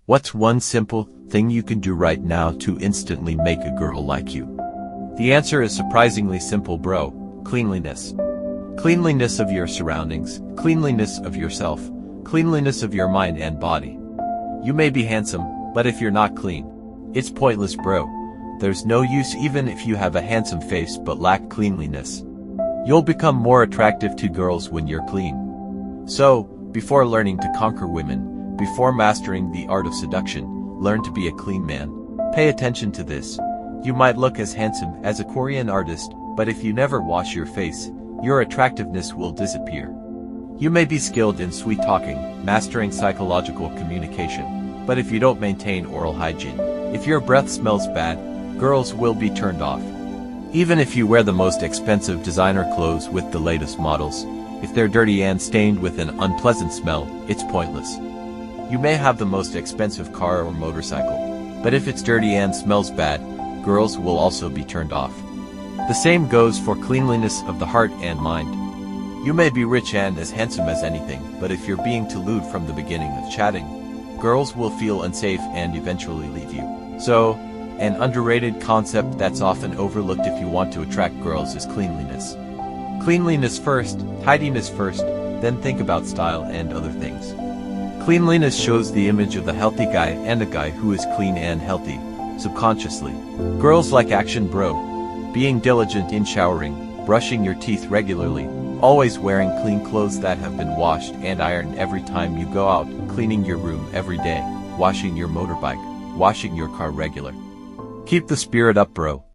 What's one simple thing you can do right now to instantly make a girl like you? The answer is surprisingly simple, bro. Cleanliness. Cleanliness of your surroundings, cleanliness of yourself, cleanliness of your mind and body. You may be handsome, but if you're not clean, it's pointless, bro. There's no use even if you have a handsome face but lack cleanliness. You'll become more attractive to girls when you're clean. So, before learning to conquer women, before mastering the art of seduction, learn to be a clean man. Pay attention to this. You might look as handsome as a Korean artist, but if you never wash your face, your attractiveness will disappear. You may be skilled in sweet talking, mastering psychological communication, but if you don't maintain oral hygiene, if your breath smells bad, girls will be turned off. Even if you wear the most expensive designer clothes with the latest models, if they're dirty and stained with an unpleasant smell, it's pointless. You may have the most expensive car or motorcycle, but if it's dirty and smells bad, girls will also be turned off. The same goes for cleanliness of the heart and mind. You may be rich and as handsome as anything, but if you're being too lewd from the beginning of chatting, girls will feel unsafe and eventually leave you. So, an underrated concept that's often overlooked if you want to attract girls is cleanliness. Cleanliness first, tidiness first, then think about style and other things. Cleanliness shows the image of the healthy guy and a guy who is clean and healthy, subconsciously. Girls like action, bro. Being diligent in showering, brushing your teeth regularly, always wearing clean clothes that have been washed and ironed every time you go out, cleaning your room every day, washing your motorbike, washing your car regular. Keep the spirit up, bro.